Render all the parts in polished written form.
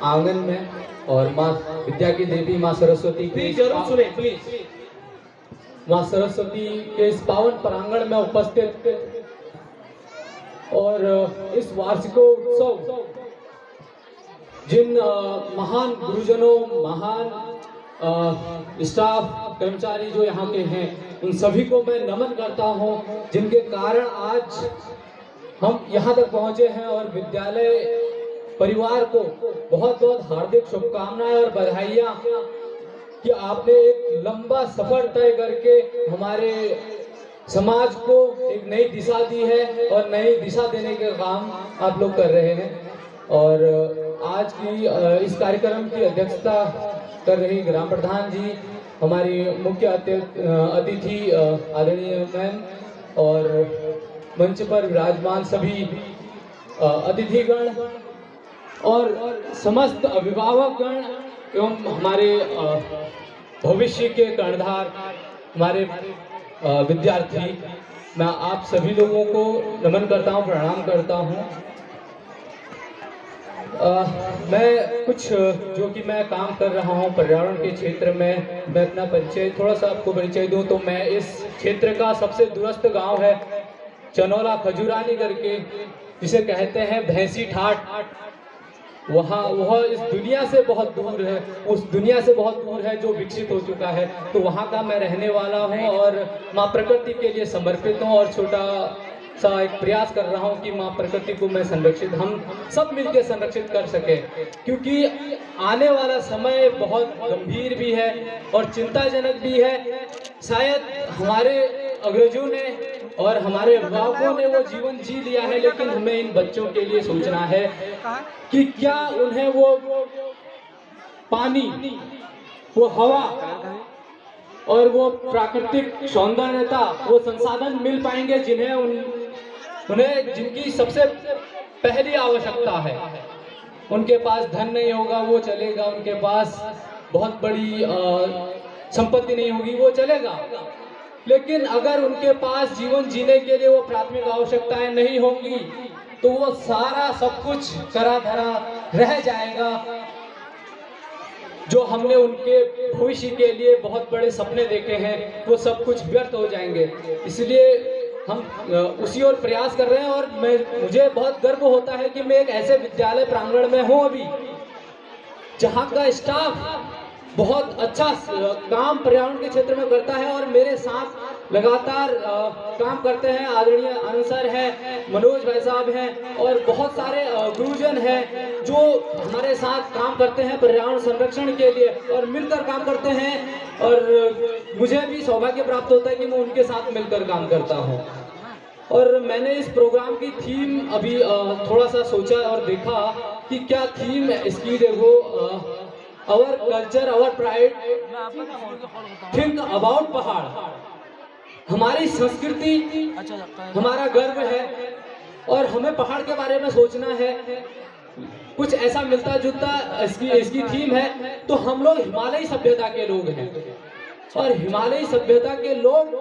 आंगन में और माँ विद्या की देवी माँ सरस्वती के जरूर सुने प्लीज। माँ सरस्वती के इस पावन प्रांगण में उपस्थित और इस वार्षिकोत्सव जिन महान गुरुजनों, महान स्टाफ कर्मचारी जो यहाँ के हैं, उन सभी को मैं नमन करता हूँ, जिनके कारण आज हम यहाँ तक पहुँचे हैं। और विद्यालय परिवार को बहुत बहुत हार्दिक शुभकामनाएं और बधाइयाँ कि आपने एक लंबा सफर तय करके हमारे समाज को एक नई दिशा दी है और नई दिशा देने के काम आप लोग कर रहे हैं। और आज की इस कार्यक्रम की अध्यक्षता कर रही ग्राम प्रधान जी, हमारी मुख्य अतिथि आदरणीय मैम और मंच पर विराजमान सभी अतिथिगण और समस्त अभिभावकगण एवं हमारे भविष्य के कर्णधार, हमारे विद्यार्थी, मैं आप सभी लोगों को नमन करता हूँ, प्रणाम करता हूँ। मैं कुछ जो कि मैं काम कर रहा हूँ पर्यावरण के क्षेत्र में, मैं अपना परिचय थोड़ा सा आपको परिचय दूँ तो मैं इस क्षेत्र का सबसे दूरस्थ गांव है चनौला खजूरानी करके, जिसे कहते हैं भैंसी ठाट, वह इस दुनिया से बहुत दूर है, उस दुनिया से बहुत दूर है जो विकसित हो चुका है। तो वहाँ का मैं रहने वाला हूँ और माँ प्रकृति के लिए समर्पित हूँ और छोटा सा एक प्रयास कर रहा हूँ कि माँ प्रकृति को मैं संरक्षित, हम सब मिलकर संरक्षित कर सके, क्योंकि आने वाला समय बहुत गंभीर भी है और चिंताजनक भी है। शायद हमारे अग्रजों ने और हमारे अभिभावकों ने वो जीवन जी लिया है, लेकिन हमें इन बच्चों के लिए सोचना है कि क्या उन्हें वो पानी, वो हवा और वो प्राकृतिक सौंदर्यता, वो संसाधन मिल पाएंगे जिन्हें उन्हें जिनकी सबसे पहली आवश्यकता है। उनके पास धन नहीं होगा वो चलेगा, उनके पास बहुत बड़ी संपत्ति नहीं होगी वो चलेगा, लेकिन अगर उनके पास जीवन जीने के लिए वो प्राथमिक आवश्यकताएं नहीं होंगी तो वो सारा सब कुछ करा धरा रह जाएगा। जो हमने उनके भविष्य के लिए बहुत बड़े सपने देखे हैं वो सब कुछ व्यर्थ हो जाएंगे। इसलिए हम उसी ओर प्रयास कर रहे हैं और मुझे बहुत गर्व होता है कि मैं एक ऐसे विद्यालय प्रांगण में हूँ अभी जहाँ का स्टाफ बहुत अच्छा काम पर्यावरण के क्षेत्र में करता है और मेरे साथ लगातार काम करते हैं। आदरणीय आनंद सर हैं, मनोज भाई साहब हैं और बहुत सारे गुरुजन हैं जो हमारे साथ काम करते हैं पर्यावरण संरक्षण के लिए और मिलकर काम करते हैं। और मुझे भी सौभाग्य प्राप्त होता है कि मैं उनके साथ मिलकर काम करता हूँ। और मैंने इस प्रोग्राम की थीम अभी थोड़ा सा सोचा और देखा कि क्या थीम इसकी, देखो, our culture our pride, think about पहाड़। हमारी संस्कृति हमारा गर्व है और हमें पहाड़ के बारे में सोचना है। कुछ ऐसा मिलता जुलता इसकी थीम है। तो हम लोग हिमालयी सभ्यता के लोग हैं और हिमालयी सभ्यता के लोग,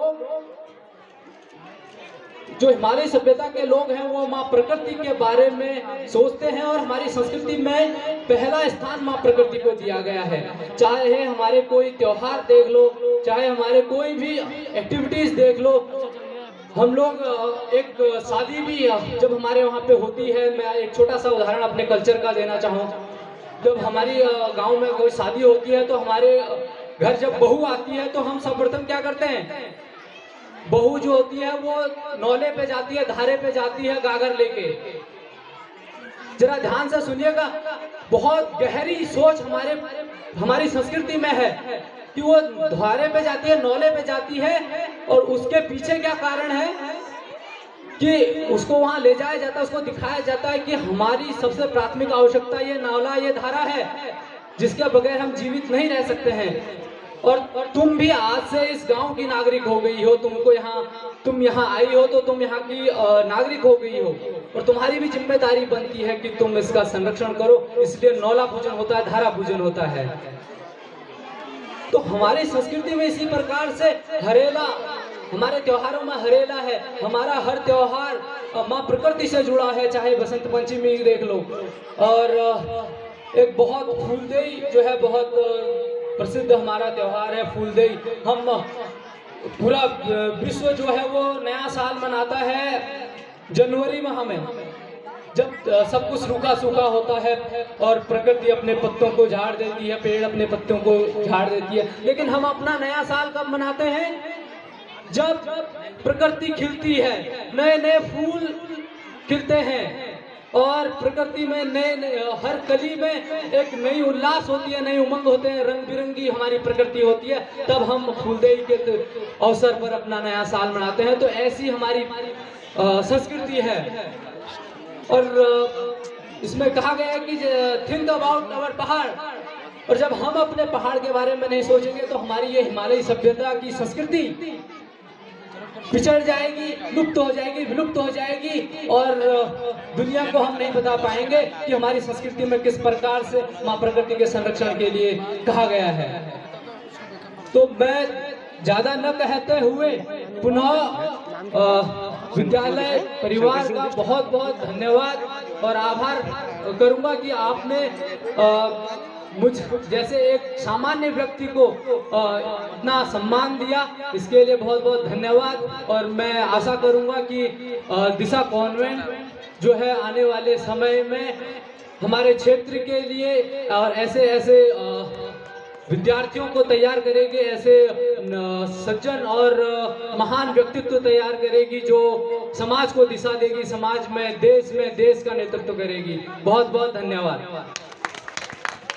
जो हिमालयी सभ्यता के लोग हैं वो माँ प्रकृति के बारे में सोचते हैं और हमारी संस्कृति में पहला स्थान माँ प्रकृति को दिया गया है। चाहे हमारे कोई त्योहार देख लो, चाहे हमारे कोई भी एक्टिविटीज देख लो, हम लोग एक शादी भी जब हमारे वहाँ पे होती है, मैं एक छोटा सा उदाहरण अपने कल्चर का देना चाहूँ। जब हमारी गाँव में कोई शादी होती है तो हमारे घर जब बहू आती है तो हम सर्वप्रथम क्या करते हैं, बहू जो होती है वो नौले पे जाती है, धारे पे जाती है गागर लेके। जरा ध्यान से सुनिएगा, बहुत गहरी सोच हमारी संस्कृति में है कि वो धारे पे जाती है, नौले पे जाती है और उसके पीछे क्या कारण है कि उसको वहां ले जाया जाता है, उसको दिखाया जाता है कि हमारी सबसे प्राथमिक आवश्यकता ये नाला, ये धारा है जिसके बगैर हम जीवित नहीं रह सकते हैं। और तुम भी आज से इस गांव की नागरिक हो गई हो, तुम यहाँ आई हो तो तुम यहाँ की नागरिक हो गई हो और तुम्हारी भी जिम्मेदारी बनती है कि तुम इसका संरक्षण करो। इसलिए नौला पूजन होता है, धारा पूजन होता है। तो हमारी संस्कृति में इसी प्रकार से हरेला, हमारे त्योहारों में हरेला है। हमारा हर त्योहार माँ प्रकृति से जुड़ा है, चाहे बसंत पंचमी देख लो और एक बहुत फूलदेई जो है बहुत प्रसिद्ध हमारा त्यौहार है फूलदेई। हम पूरा विश्व जो है वो नया साल मनाता है जनवरी माह में, जब सब कुछ रूखा सूखा होता है और प्रकृति अपने पत्तों को झाड़ देती है, पेड़ अपने पत्तों को झाड़ देती है। लेकिन हम अपना नया साल कब मनाते हैं? जब प्रकृति खिलती है, नए नए फूल खिलते हैं और प्रकृति में नए हर कली में एक नई उल्लास होती है, नई उमंग होते हैं, रंग बिरंगी हमारी प्रकृति होती है। तब हम फूलदेई के अवसर पर अपना नया साल मनाते हैं। तो ऐसी हमारी संस्कृति है। और इसमें कहा गया है कि थिंक अबाउट अवर पहाड़, और जब हम अपने पहाड़ के बारे में नहीं सोचेंगे तो हमारी ये हिमालयी सभ्यता की संस्कृति पिछड़ जाएगी, लुप्त हो जाएगी, विलुप्त हो जाएगी और दुनिया को हम नहीं बता पाएंगे कि हमारी संस्कृति में किस प्रकार से माँ प्रकृति के संरक्षण के लिए कहा गया है। तो मैं ज्यादा न कहते हुए पुनः विद्यालय परिवार का बहुत बहुत धन्यवाद और आभार करूंगा कि आपने मुझ जैसे एक सामान्य व्यक्ति को इतना सम्मान दिया, इसके लिए बहुत बहुत धन्यवाद। और मैं आशा करूंगा कि दिशा कॉन्वेंट जो है आने वाले समय में हमारे क्षेत्र के लिए और ऐसे ऐसे विद्यार्थियों को तैयार करेगी, ऐसे सज्जन और महान व्यक्तित्व तैयार करेगी जो समाज को दिशा देगी, समाज में देश का नेतृत्व करेगी। बहुत बहुत धन्यवाद।